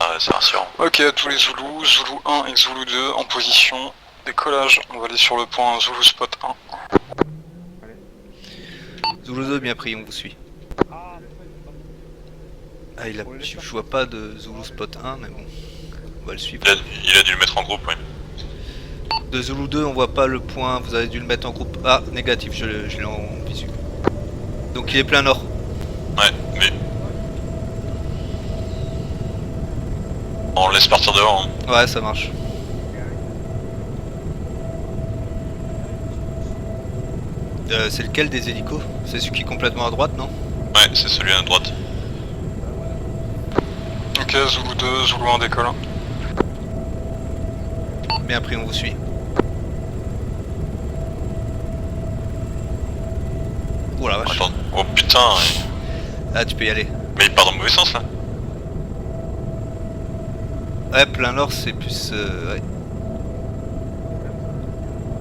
Ah, c'est rassurant. Ok, tous les Zoulous, Zoulou 1 et Zoulou 2 en position. Décollage, on va aller sur le point Zoulou Spot 1. Zulu 2 bien pris, on vous suit. Ah, je vois pas de Zulu Spot 1, mais bon, on va le suivre. Il a dû le mettre en groupe, oui. De Zulu 2, on voit pas le point, vous avez dû le mettre en groupe. Ah, négatif, je l'ai en visu. Donc il est plein nord. Ouais, mais... On le laisse partir dehors, hein. Ouais, ça marche. C'est lequel des hélicos? C'est celui qui est complètement à droite, non? Ouais, c'est celui à droite. Ok, Zoulou 2, Zoulou 1 décolle. Bien pris, on vous suit. Oh la vache. Attends, oh putain, ouais. Ah, tu peux y aller. Mais il part dans le mauvais sens là. Ouais, plein nord, c'est plus... ouais.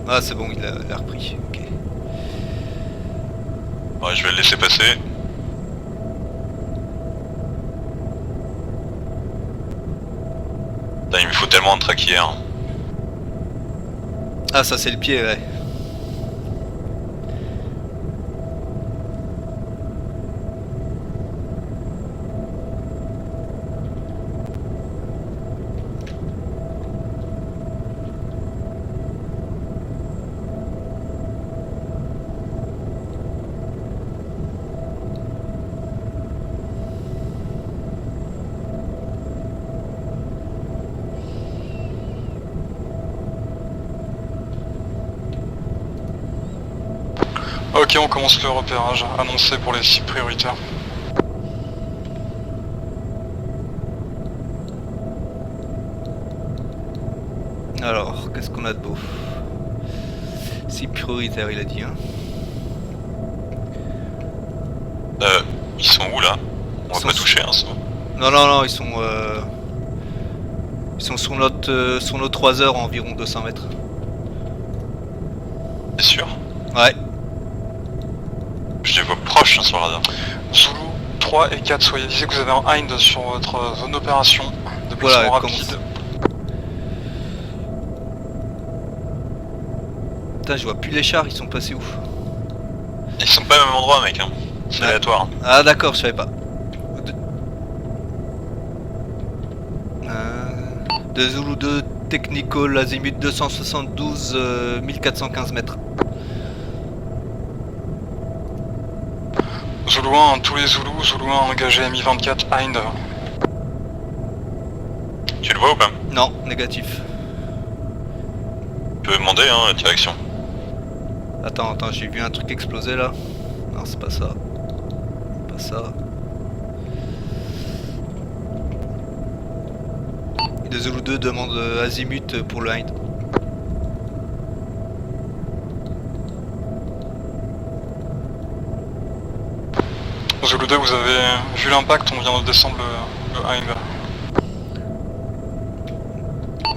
Ah, c'est bon, il a repris. Ok. Ouais, je vais le laisser passer. Putain, il me faut tellement un track hier. Ah, ça c'est le pied, ouais. Ok, on commence le repérage, annoncé pour les cibles prioritaires. Alors, qu'est-ce qu'on a de beau? Si prioritaire, il a dit, hein. Ils sont où là? On va Ils pas sont toucher, hein, ça. Non, non, non, ils sont sur nos 3 heures, environ 200 mètres. T'es sûr? Ouais. Je les vois proches hein, sur le radar. Zoulou 3 et 4, soyez avisés que vous avez un Hind sur votre zone d'opération. Déplacement Voilà, rapide. Putain, je vois plus les chars, ils sont passés où? Ils sont pas au même endroit, mec, hein. C'est Ouais. aléatoire. Hein. Ah d'accord, je savais pas. De Zulu 2, Technical, azimut 272, 1415 mètres. Zoulou 1, tous les Zoulous, Zoulou 1 engagé Mi-24, Hind. Tu le vois ou pas? Non, négatif. Tu peux demander, hein, la direction. Attends, j'ai vu un truc exploser là. Non, c'est pas ça. Pas ça. De Zulu 2 demande azimut pour le Hind. Zoulou 2, vous avez vu l'impact, on vient de descendre le Hind.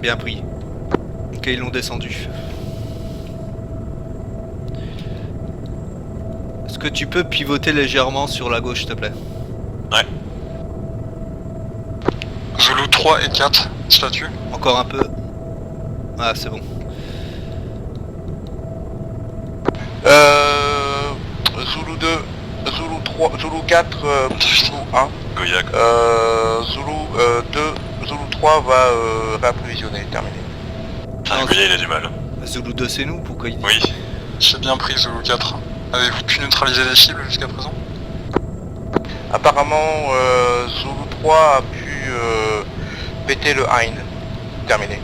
Bien pris. Ok, ils l'ont descendu. Est-ce que tu peux pivoter légèrement sur la gauche, s'il te plaît? Ouais. Zoulou 3 et 4, statut. Encore un peu. Ah, c'est bon. Zulu 2, Zulu 3, Zulu 4, Zulu 1. Goyak. Zulu 2, Zulu 3 va réapprovisionner, terminé. Putain, Non, Goya, il a du mal. Zulu 2 c'est nous, pourquoi il dit? Oui. J'ai bien pris Zoulou 4. Avez-vous pu neutraliser les cibles jusqu'à présent? Apparemment, Zulu 3 a pu péter le Hind, terminé.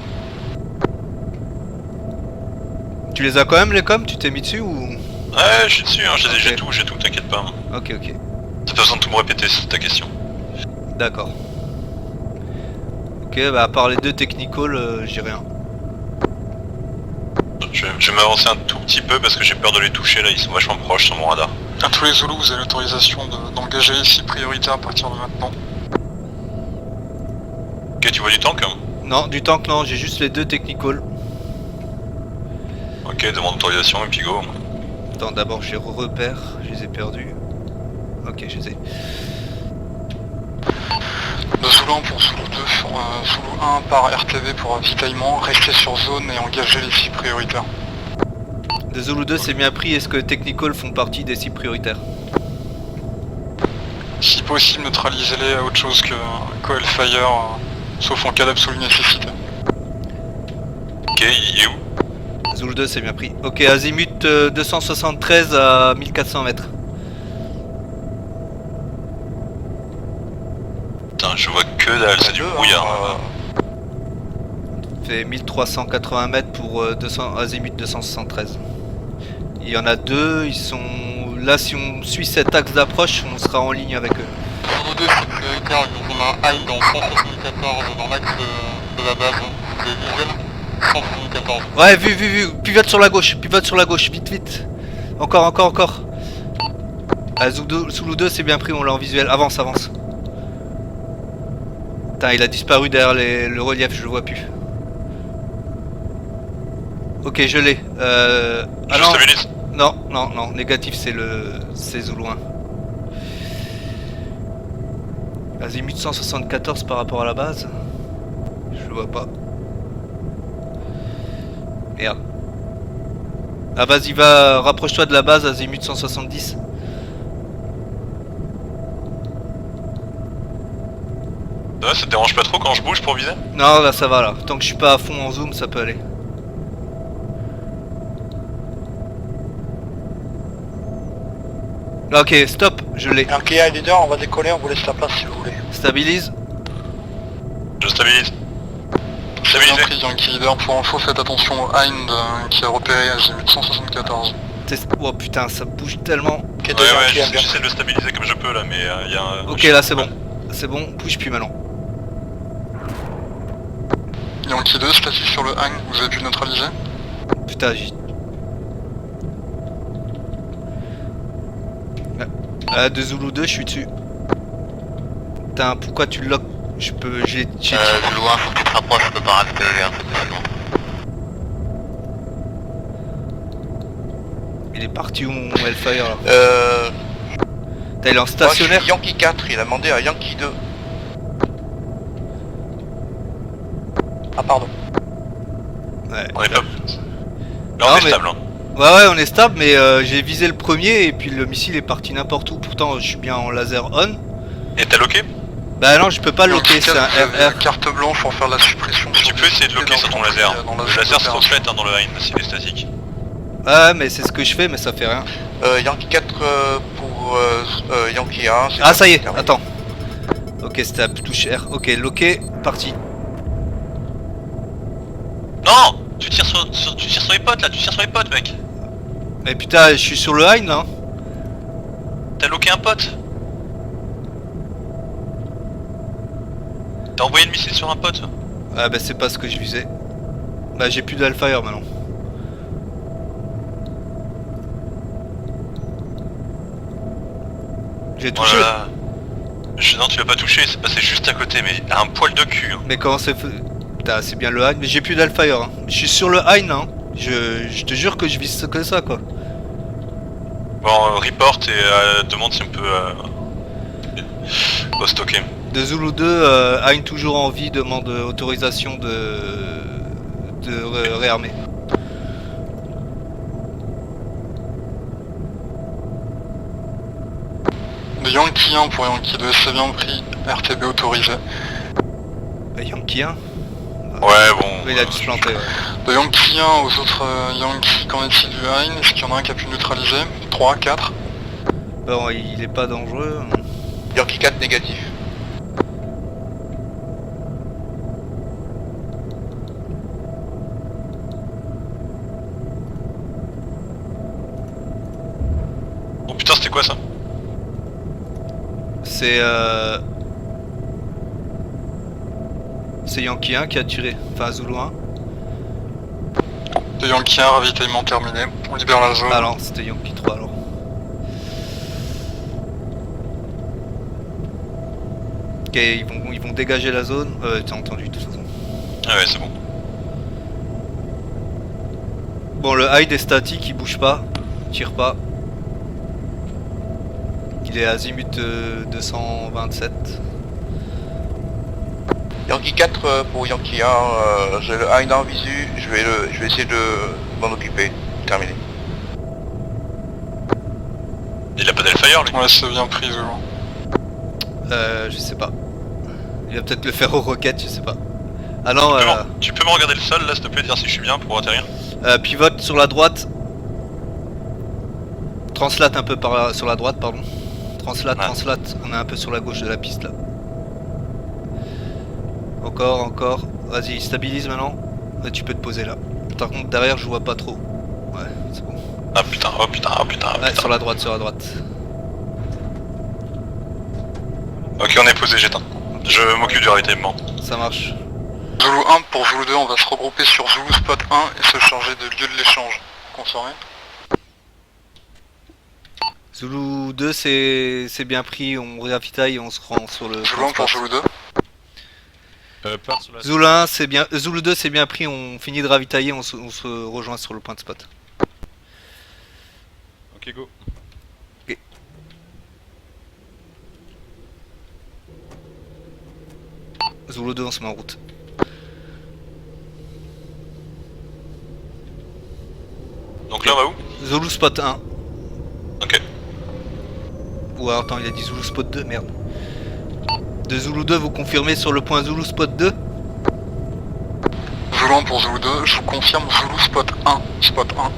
Tu les as quand même les coms? Tu t'es mis dessus ou? Ouais, je suis dessus, hein, j'ai Ok. tout, t'inquiète pas. Ok, ok. T'as pas besoin de tout me répéter, c'est ta question. D'accord. Ok, bah à part les deux technical, j'ai rien. Je vais m'avancer un tout petit peu parce que j'ai peur de les toucher là, ils sont vachement proches sur mon radar. À tous les Zoulous, vous avez l'autorisation d'engager les cibles prioritaires à partir de maintenant. Ok, tu vois du tank hein? Non, du tank non, j'ai juste les deux technical. Ok, demande d'autorisation et puis go. Attends, d'abord je les repère, je les ai perdus. Ok, je les ai. De Zoulou Zulu 1 pour Zulu 2, Zulu 1 par RTB pour ravitaillement, restez sur zone et engagez les cibles prioritaires. De Zulu 2 c'est bien pris, est-ce que Technical font partie des cibles prioritaires? Si possible, neutralisez-les à autre chose que Hellfire, sauf en cas d'absolue nécessité. Ok, il est où? Zulu 2 c'est bien pris. Ok, azimut 273 à 1400 mètres. Putain, je vois que dalle, c'est du brouillard. Fait 1380 mètres pour azimut 273. Il y en a deux, ils sont... Là si on suit cet axe d'approche, on sera en ligne avec eux. Zulu 2 c'est prioritaire, on a un high dans 174 dans l'axe de la base. Vous avez visuel 174. Ouais, vu, pivote sur la gauche, vite. Encore. Ah, Zulu 2 c'est bien pris, on l'a en visuel, avance. Putain, il a disparu derrière le relief, je le vois plus. Ok, je l'ai. Je stabilise. Non, négatif, c'est Zulu 1. Azimut 174 par rapport à la base. Je le vois pas. Merde. Ah vas-y, rapproche-toi de la base, azimut 170. Ça te dérange pas trop quand je bouge pour viser? Non, là ça va là. Tant que je suis pas à fond en zoom, ça peut aller. Ok, stop, je l'ai. Yankee 1 leader, on va décoller, on vous laisse la place si vous voulez. Stabilise. Je stabilise. J'ai bien Stabilisé. pris Yankee Leader, pour info faites attention au Hind qui a repéré Azimut 174. Oh putain, ça bouge tellement. Ok, Ouais, j'essaie de le stabiliser comme je peux là, mais il y a un... Ok, là c'est bon. C'est bon, bouge plus maintenant. Yankee 2, statique sur le Hind, vous avez pu le neutraliser? Putain, j'ai... de Zulu 2, je suis dessus. Putain, pourquoi tu le lock? J'ai... Zulu 1, faut que tu te rapproches, je peux pas rester derrière, sinon. Il est parti où mon Hellfire là? Putain, il est en Moi, stationnaire. je suis Yankee 4, il a demandé à Yankee 2. Ah pardon. Ouais. On est pas... Là Non, on est mais- stable, hein. Ouais, on est stable, mais j'ai visé le premier et puis le missile est parti n'importe où. Pourtant, je suis bien en laser on. Et t'as loqué? Bah non, je peux pas le locker, c'est un Vous avez RR. carte blanche pour faire la suppression. Tu peux essayer de loquer sur ton laser. Le laser se reflète dans le Hind s'il est statique. Ouais, mais c'est ce que je fais, mais ça fait rien. Yankee 4 pour Yankee 1. Ah, ça y est, terminé. attends. Ok, c'était à touche R. Ok, locké, parti. Non! Tu tires sur les potes là, tu tires sur les potes mec! Mais putain, je suis sur le Hind là. T'as loqué un pote? T'as envoyé le missile sur un pote? Ah bah c'est pas ce que je visais. Bah j'ai plus d'Hellfire maintenant. J'ai touché. Voilà. Non, tu l'as pas touché, c'est passé juste à côté, mais à un poil de cul. Hein. Mais comment c'est fait? Putain, c'est bien le Hind, mais j'ai plus d'Hellfire. Hein. Je suis sur le Hind hein. Je te jure que je vise que ça quoi. Bon, report et demande si on peut post-toquer. De Zulu 2, Hind toujours en vie, demande autorisation de réarmer. De Yankee 1 pour Yankee 2, c'est bien pris, RTB autorisé. Bah, Yankee 1. Ouais, bon. Il a dû se planter. Ouais. De Yankee 1 aux autres Yankee, qu'en est-il du Hind? Est-ce qu'il y en a un qui a pu neutraliser? 3, 4. Bon, il est pas dangereux. Yankee 4 négatif. Oh putain, c'était quoi ça? C'est Yankee 1 qui a tiré. Enfin, Zulu 1. De Yankee 1, ravitaillement terminé. On libère la zone. Ah non, c'était Yankee 3 alors. Ok, ils vont dégager la zone. T'as entendu de toute façon. Ah ouais, c'est bon. Bon, le Hind est statique, il bouge pas. Il tire pas. Il est azimut 227. Yankee 4 pour Yankee 1, j'ai le Hind en visu, je vais essayer de m'en occuper. Terminé. Il a pas d'Hellfire lui. Ouais, c'est bien pris, Zulu. Je sais pas. Il va peut-être le faire aux roquettes, je sais pas. Ah non, Tu peux me regarder le sol là s'il te plaît, dire si je suis bien pour atterrir. pivote sur la droite. Translate un peu sur la droite, pardon. Translate, on est un peu sur la gauche de la piste là. Encore. Vas-y, stabilise maintenant. Et tu peux te poser là. Par contre, derrière, je vois pas trop. Ouais, c'est bon. Ah putain, oh putain. Ouais, sur la droite. Ok, on est posé, j'éteins. Je m'occupe du ravitaillement. Ça marche. Zulu 1 pour Zulu 2, on va se regrouper sur Zulu Spot 1 et se charger de lieu de l'échange. Consent rien. Zulu 2, c'est bien pris, on ravitaille et on se rend sur le... Zulu 1 pour Zulu 2. Zulu 1, c'est bien... Zulu 2, c'est bien pris, on finit de ravitailler, on se rejoint sur le point de spot. Ok, go. Ok. Zulu 2, on se met en route. Donc là on va où? Zulu Spot 1. Ok. Ou alors, attends, il a dit Zulu Spot 2, merde. De Zulu 2, vous confirmez sur le point Zulu Spot 2? Zulu 1 pour Zulu 2, je vous confirme Zulu Spot 1. Spot 1.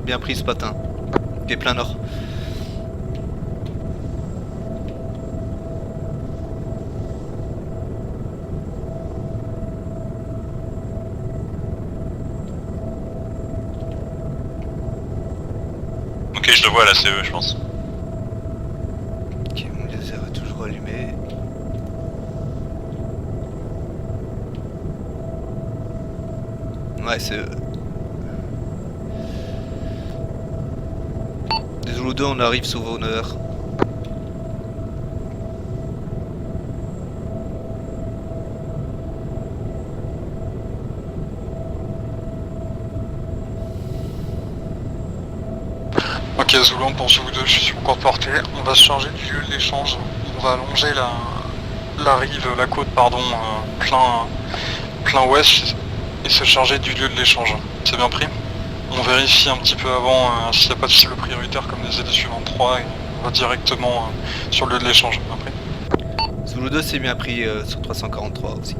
Bien pris, Spot 1. Ok, plein nord. Ok, je le vois à la CE, je pense. Ok, mon laser est toujours allumé. Ouais, c'est eux. Des Zulu 2, on arrive sur vos 9h. Ok, Zulu 1 pour Zulu 2, je suis encore porté. On va se charger du lieu de l'échange. On va allonger la rive, la côte, pardon, plein ouest et se charger du lieu de l'échange. C'est bien pris. On vérifie un petit peu avant s'il n'y a pas de cible prioritaire comme les éditions 23 et on va directement sur le lieu de l'échange. Bien pris. Zulu 2, c'est bien pris sur 343 aussi.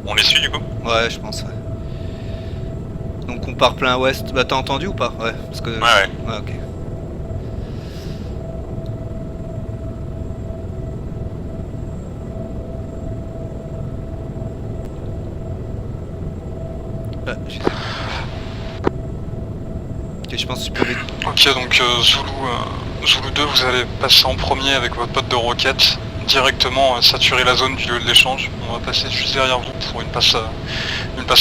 On les suit du coup? Ouais, je pense, ouais. Donc on part plein ouest. Bah t'as entendu ou pas? Ouais, parce que... Ouais. Ouais, ok. Ouais, je sais. Ok, je pense que tu peux les... Ok, donc Zulu 2, vous allez passer en premier avec votre pote de roquette, directement saturer la zone du lieu de l'échange. On va passer juste derrière vous pour une passe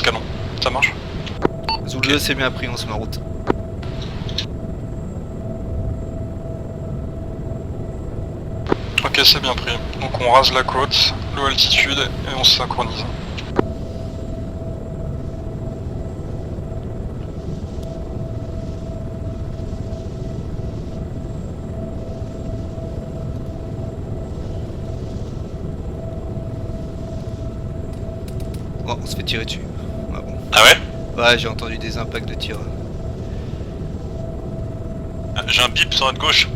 canon. Ça marche? Zulu 2, c'est bien pris, on se met en route. Ok, c'est bien pris. Donc on rase la côte, l'eau altitude et on se synchronise. Bon, on se fait tirer dessus. Ah bon. Ah ouais? Ouais, j'ai entendu des impacts de tir. Ah, j'ai un bip sur notre gauche.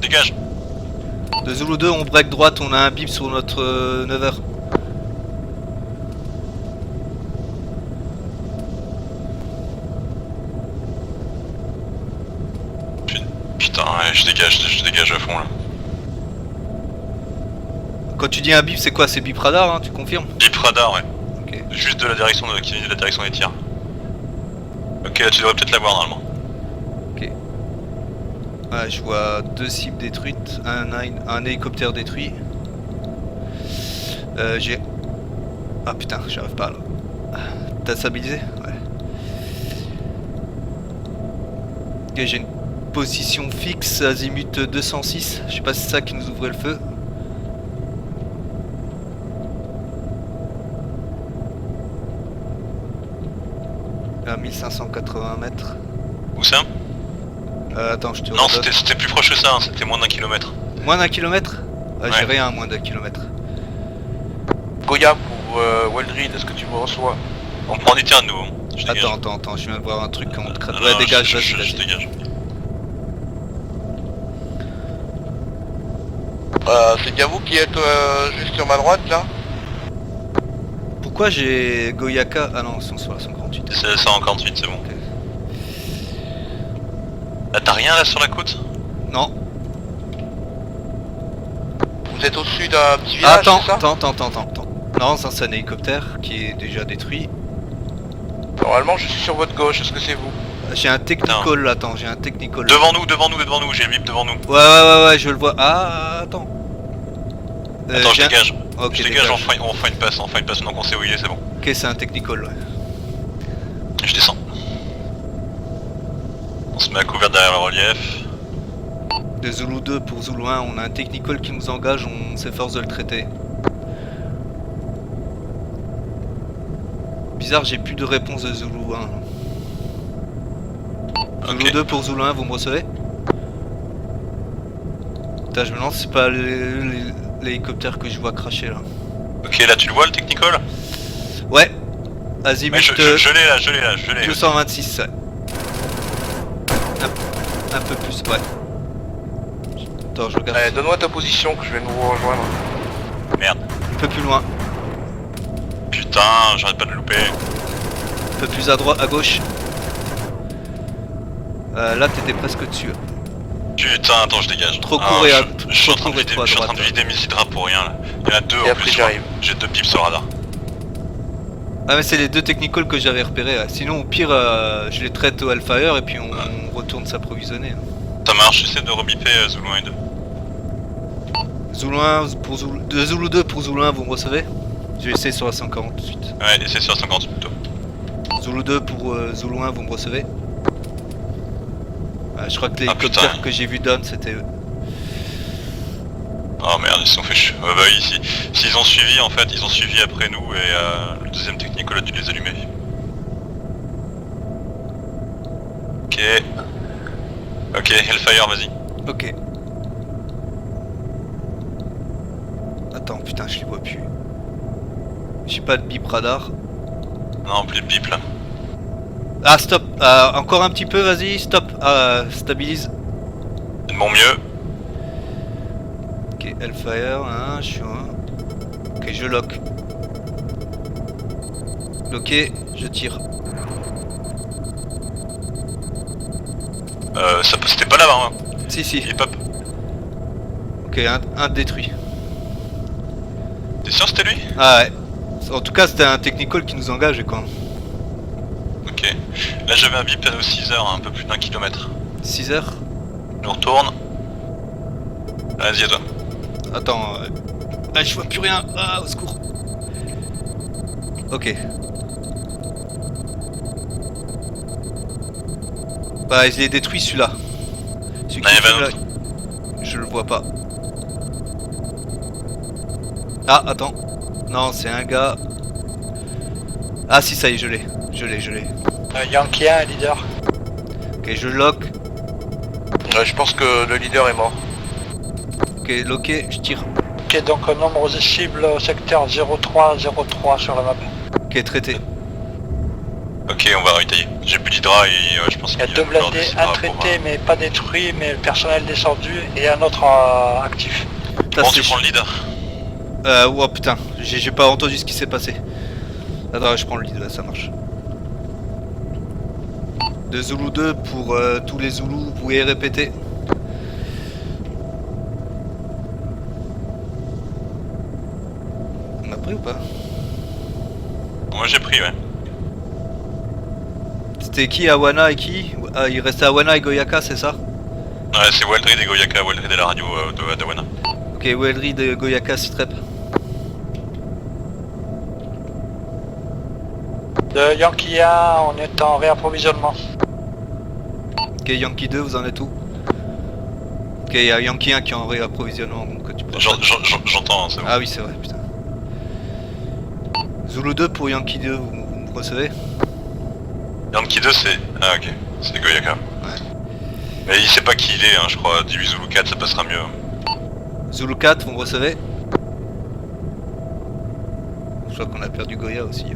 Dégage. De Zulu 2, on break droite, on a un bip sur notre 9h. Putain, ouais, je dégage à fond là. Quand tu dis un bip, c'est quoi? C'est bip radar, hein, tu confirmes? Bip radar, ouais. Ok. Juste de la direction qui vient de la direction des tirs. Ok, là tu devrais peut-être l'avoir normalement. Ok. Ouais, je vois 2 cibles détruites, un hélicoptère détruit. J'ai... Ah putain, j'arrive pas là. T'as stabilisé? Ouais. Ok, j'ai une position fixe, azimut 206. Je sais pas si c'est ça qui nous ouvrait le feu. À 1580 mètres. Où ça? Attends, je te Non, redonne. c'était plus proche que ça, hein, c'était moins d'1 kilomètre. Moins d'1 kilomètre? Ah, j'ai Ouais. rien à moins d'1 kilomètre. Goya pour Weldrid, est-ce que tu me reçois? On prend du terrain de nous. Hein. Je dégage. Attends, je viens de voir un truc qu'on te crade. Non, Ouais, non, dégage, je vas-y. dégage. C'est bien vous qui êtes juste sur ma droite là? Pourquoi j'ai Goyaka? Ah non, ils sont sur la 148. C'est 148, c'est bon. Ah, t'as rien là sur la côte? Non. Vous êtes au-dessus d'un petit village, Attends. c'est ça? Non, ça c'est un hélicoptère qui est déjà détruit. Normalement je suis sur votre gauche, est-ce que c'est vous? J'ai un technical, attends, j'ai un technical. Devant nous, j'ai le bip devant nous. Ouais, je le vois. Ah, attends. Attends, je j'ai un- dégage. Ok, Je dégage, on fait une passe, donc on sait où il est, c'est bon. Ok, c'est un technical, ouais. Je descends. On se met à couvert derrière le relief. De Zulu 2 pour Zulu 1, on a un technical qui nous engage, on s'efforce de le traiter. Bizarre, j'ai plus de réponse de Zulu 1. Zulu Ok. 2 pour Zulu 1, vous me recevez? Putain, je me demande si c'est pas l'hélicoptère que je vois cracher là. Ok, là tu le vois le technical? Ouais, Mais azimut je l'ai là. 226, ouais. Un peu plus, ouais. Attends, je regarde. Donne-moi ta position que je vais nous rejoindre. Merde. Un peu plus loin, Putain, j'arrête pas de le louper. un peu plus à droite, à gauche. Là, t'étais presque dessus. Putain, attends, je dégage. Trop Ah, court et à- je suis en trop train de court et vider, trop à je suis en train droite. de vider mes hydras pour rien là. Il y en a deux Et en après plus. j'arrive. J'ai 2 pips sur le radar. Ah mais c'est les deux technicals que j'avais repérés. Ouais. Sinon au pire je les traite au Hellfire et puis on retourne s'approvisionner. Ça marche, j'essaie de rebiper Zulu 1 et 2. Zulu 1 pour Zulu... de Zulu 2 pour Zulu 1 vous me recevez? Je vais essayer sur la 148. Ouais, essaie sur la 50 plutôt. Zulu 2 pour Zulu 1 vous me recevez? Je crois que Ah, l'hélicoptère putain. que j'ai vu down c'était eux. Oh merde, ils se sont fait chier. Bah oui, s'ils ont suivi en fait, ils ont suivi après nous et le deuxième technical a dû les allumer. Ok. Ok, Hellfire, vas-y. Ok. Attends putain je les vois plus. J'ai pas de bip radar. Non, plus de bip là. Ah stop, encore un petit peu vas-y, stop, stabilise. De mon mieux. Ok, Hellfire, hein, je suis un. Ok, je lock. Locké, je tire. C'était pas là-bas, hein. Si. Il est pop. Ok, un détruit. T'es sûr que c'était lui? Ah ouais. En tout cas, c'était un technical qui nous engage quoi. Ok. Là j'avais un bip à 6 heures, un peu plus d'1 kilomètre. 6 heures. Je retourne. Vas-y à toi. Attends. Ah, je vois plus rien. Ah, au secours. Ok. Bah, il est détruit celui-là. Celui Non, il y avait un là. autre. Je le vois pas. Ah, attends. Non, c'est un gars. Ah, si, ça y est, je l'ai. Je l'ai. Yankee 1, leader. Ok, je lock. Je pense que le leader est mort. Ok, locké, je tire. Ok, donc nombre de cibles au secteur 0303 sur la map. Ok, traité. Ok, on va retailler. J'ai plus d'hydra et je pense Il y a qu'il deux encore blindés, des hydras un pour, traité mais pas détruit, mais le personnel descendu, et un autre actif. Putain, Bon, c'est tu prends le lead. Oh putain, j'ai pas entendu ce qui s'est passé. Attends, je prends le lead, là, ça marche. De Zulu 2 pour tous les Zoulous, vous pouvez répéter. On a pris ou pas? Moi j'ai pris, ouais. C'était qui, Awana et qui? Ah, il restait Awana et Goyaka, c'est ça? Ouais, c'est Weldrid et Goyaka, Weldrid et la radio de Dawana. Ok, Weldrid et Goyaka, Sitrep. De Yankee 1, on est en réapprovisionnement. Ok, Yankee 2, vous en êtes où? Ok, il y a Yankee 1 qui est en réapprovisionnement, donc tu peux... J'entends, c'est bon. Ah oui, c'est vrai, putain. Zulu 2 pour Yankee 2, vous me recevez? Yankee 2 c'est... Ah ok, c'est Goyaka. Ouais. Mais il sait pas qui il est, hein, je crois. 18 Zulu 4, ça passera mieux. Zulu 4, vous me recevez? Je crois qu'on a perdu Goya aussi.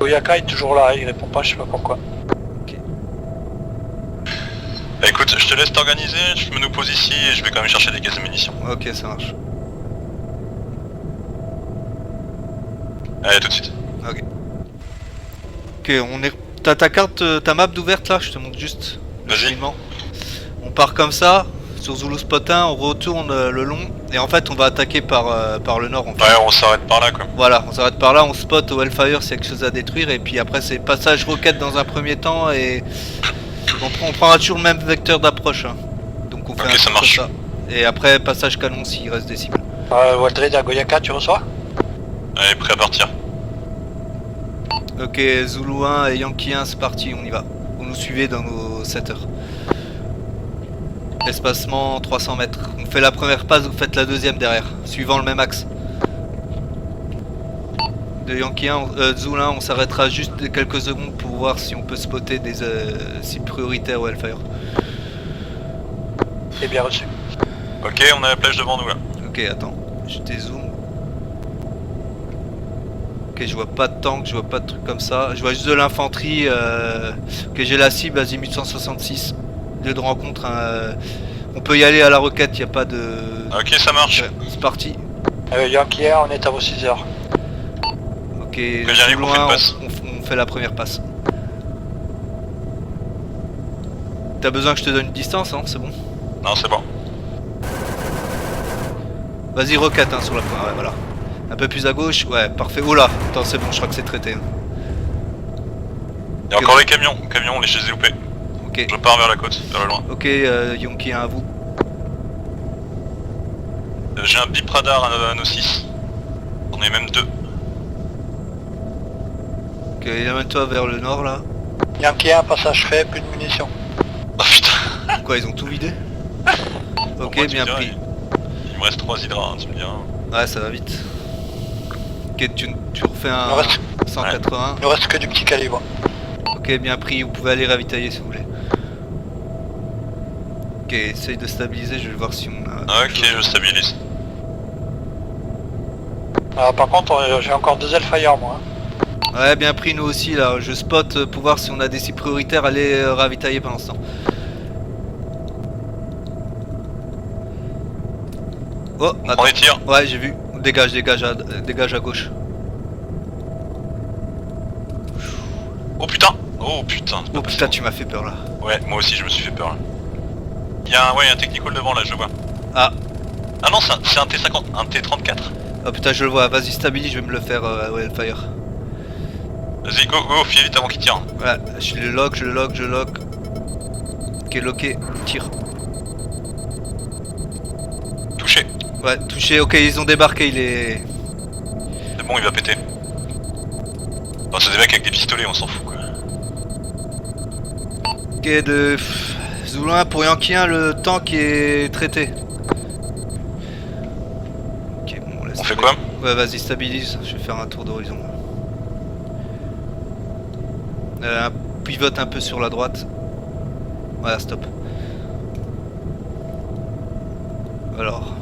Oyaka est toujours là, il répond pas, je sais pas pourquoi. Bah écoute, je te laisse t'organiser, je me nous pose ici et je vais quand même chercher des caisses de munitions. Ok, ça marche. Allez, à tout de suite. Ok. Ok, on est... T'as ta carte, ta map d'ouverte là? Je te montre juste. Vas-y. rapidement. On part comme ça, sur Zulu Spot 1, on retourne le long, et en fait on va attaquer par le nord en fait. Ouais, on s'arrête par là quoi. Voilà, on s'arrête par là, on spot au Hellfire s'il y a quelque chose à détruire, et puis après c'est passage roquette dans un premier temps, et on prendra toujours le même vecteur d'approche. Hein. Donc on fait Ok, un ça truc marche. comme ça. Et après passage canon s'il reste des cibles. Waldred à Goyaka, tu reçois? Allez, prêt à partir. Ok, Zulu 1 et Yankee 1, c'est parti, on y va. Vous nous suivez dans nos 7 heures. Espacement 300 mètres. On fait la première passe, vous faites la deuxième derrière, suivant le même axe. De Yankee 1, Zulu 1, on s'arrêtera juste quelques secondes pour voir si on peut spotter des cibles prioritaires au Hellfire. C'est bien reçu. Ok, on a la plage devant nous là. Ok, attends, je dézoome. Ok, je vois pas de tank, je vois pas de trucs comme ça. Je vois juste de l'infanterie. Ok, j'ai la cible azimut 166. Lieu de rencontre. On peut y aller à la roquette, y a pas de. Ok, ça marche. Ouais, c'est parti. Yankee 1, on est à vos 6 heures. Ok, j'arrive, on fait une passe. on fait la première passe. T'as besoin que je te donne une distance, hein, c'est bon. Non, c'est bon. Vas-y, roquette hein, sur la première. Ouais, voilà. Un peu plus à gauche, ouais, parfait. Oh là, attends, c'est bon, je crois que c'est traité. Hein. Il y a encore les camions, je les ai loupés. Ok, Je pars vers la côte, vers le loin. ok, Yankee 1 à vous. J'ai un bip radar à nos 6. On est même 2. Ok, amène-toi vers le nord là. Yankee 1, passage fait, plus de munitions. Oh putain. Quoi, ils ont tout vidé? Ok, Moi, tu bien me diras, pris. Il me reste 3 hydras, hein, tu me diras. Ouais, ça va vite. Ok, tu refais un Il reste- 180. Il ne reste que du petit calibre. Ok, bien pris, vous pouvez aller ravitailler si vous voulez. Ok, essaye de stabiliser, je vais voir si on a... Ok, je stabilise. Par contre, j'ai encore 2 Hellfire moi. Ouais, bien pris nous aussi là, je spot pour voir si on a des cibles prioritaires, allez ravitailler pendant ce temps. Oh, attends. On les tire. Ouais, j'ai vu. Dégage à gauche. Oh putain. Oh putain. c'est pas Oh possible. putain, tu m'as fait peur là. Ouais, moi aussi je me suis fait peur là. Il y a un technical devant là, je vois. Ah, Ah non, c'est un T50, un T34. oh putain, je le vois, vas-y stabilise, je vais me le faire au Hellfire. Vas-y, go, file vite avant qu'il tire. Ouais, je le lock. Ok, locké, tire. Touché. Ouais, touché, ok, ils ont débarqué, il est... C'est bon, il va péter. Enfin, c'est des mecs avec des pistolets, on s'en fout quoi. Ok, de... Zulu 1 pour Yankee 1, le tank est traité. Ok, bon, laisse On fait tomber. quoi? Ouais, vas-y, stabilise, je vais faire un tour d'horizon. Pivote un peu sur la droite. Voilà, stop. Alors...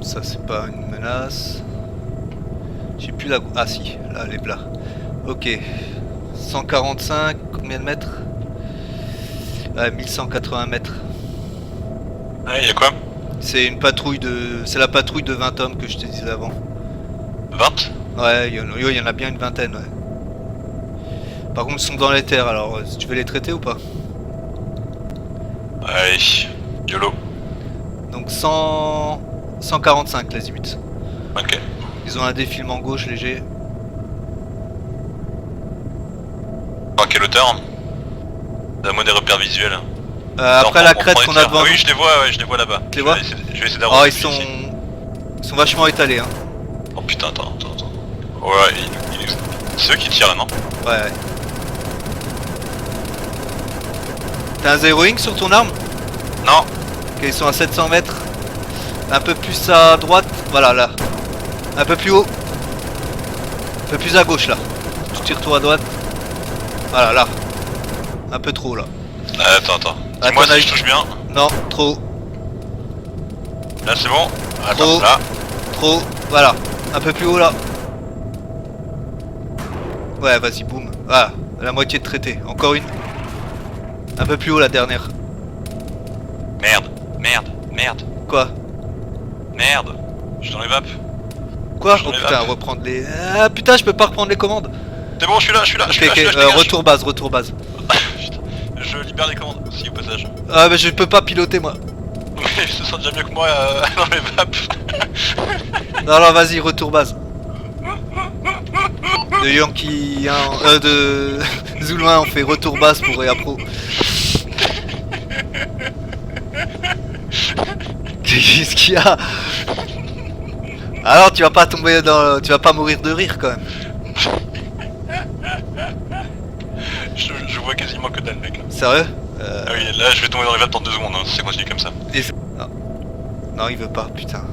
Ça c'est pas une menace. J'ai plus la... Ah si, là elle est là. Ok. 145, combien de mètres? 1180 mètres. Ouais, y'a quoi? C'est une patrouille de... C'est la patrouille de 20 hommes que je te disais avant. 20? Ouais, il y en a bien une vingtaine, ouais. Par contre ils sont dans les terres, alors tu veux les traiter ou pas? Allez, YOLO. Donc 145 l'azimut. Ok. Ils ont un défilement gauche léger. À quelle hauteur? Donne-moi des repères visuels. Après Non, la on crête prend les qu'on a tirs. devant Oui, nous. je les vois, ouais, je les vois là-bas. Tu les vois? Je vais essayer Oh, d'avoir. ils sont vachement étalés, hein. Oh putain, attends. Ouais, c'est eux qui tirent, non? Ouais. T'as un zeroing sur ton arme? Non. Ok, ils sont à 700 mètres. Un peu plus à droite. Voilà, là. Un peu plus haut. Un peu plus à gauche, là. Tu tires toi à droite. Voilà, là. Un peu trop là. Attends. Dis-moi Attends, si je touche bien. Non, trop, Là c'est bon. Attends, Trop. là. trop. Voilà. Un peu plus haut là. Ouais, vas-y, boum. Voilà, la moitié de traité. Encore une. Un peu plus haut la dernière. Merde. Quoi? Je suis dans les vapes. Quoi? Je Oh l'ai putain, là. reprendre les... Ah putain, je peux pas reprendre les commandes. C'est bon, je suis là, Ok, je dégage. retour base. Putain. Je libère les commandes aussi au passage. Ah mais je peux pas piloter moi. Mais ce sera déjà mieux que moi dans les vapes. Non, vas-y, retour base. De Yankee 1, de Zulu 1, on fait retour base pour Rea Pro. Qu'est-ce qu'il y a? Alors tu vas pas tomber dans... Tu vas pas mourir de rire quand même. Je vois quasiment que dalle mec là. Sérieux? Ah oui, là je vais tomber dans les vapes dans 2 secondes si ça continue comme ça. Non, il veut pas, putain.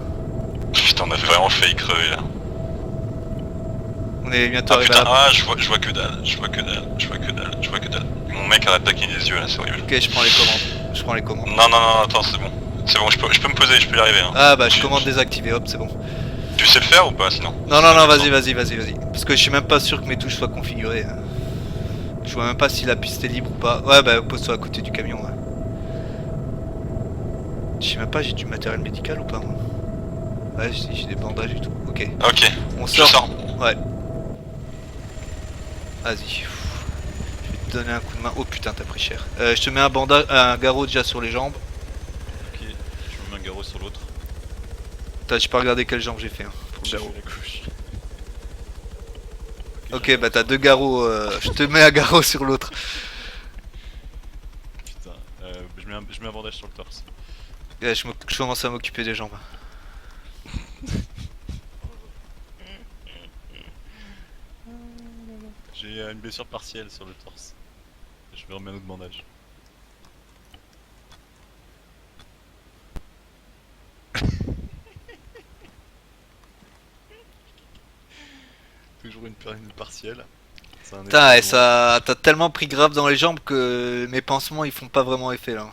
Putain, on a vraiment failli crever là. On est bientôt Ah arrivé putain, à la... je vois que dalle. Mon mec arrête de cligner les yeux là, c'est horrible. Ok, je prends les commandes. Non, attends, c'est bon. C'est bon, je peux me poser, je peux y arriver. Hein. Ah bah je commande désactiver, hop, c'est bon. Tu sais le faire ou pas sinon? Non, vas-y. Parce que je suis même pas sûr que mes touches soient configurées. Je vois même pas si la piste est libre ou pas. Ouais, bah pose-toi à côté du camion. Ouais. Je sais même pas, j'ai du matériel médical ou pas moi. Ouais, j'ai des bandages et tout. Ok. Ok, On je sort. sors. Ouais. Vas-y. Je vais te donner un coup de main. Oh putain, t'as pris cher. Je te mets un bandage, un garrot déjà sur les jambes. Ok, je me mets un garrot sur l'autre. J'ai pas regardé quelle jambe j'ai fait. Hein, pour le J'ai garrot. fait la couche. Ok, bah t'as 2 garrots. Je te mets un garrot sur l'autre. Putain, je mets un bandage sur le torse. Ouais, je commence à m'occuper des jambes. J'ai une blessure partielle sur le torse. Je vais remettre un autre bandage. Toujours une partielle. C'est un Putain, et effet ça, t'as tellement pris grave dans les jambes que mes pansements ils font pas vraiment effet là.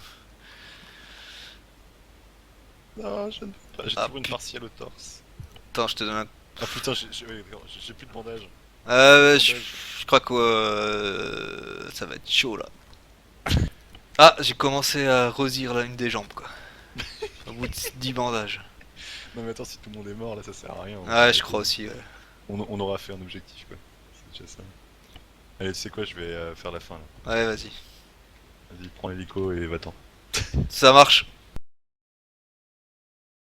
Non, je ne peux pas. J'ai Ah, toujours une partielle au torse. Attends, je te donne un... Ah putain, ouais, d'accord, j'ai plus de bandage. je crois que ça va être chaud là. Ah, j'ai commencé à rosir là une des jambes quoi. Au bout de 10 bandages. Non mais attends, si tout le monde est mort là, ça sert à rien. Ouais, je crois aussi. Ouais. On aura fait un objectif quoi. C'est déjà ça. Allez, tu sais quoi, je vais faire la fin là. Ouais, vas-y. Vas-y, prends l'hélico et va-t'en. Ça marche.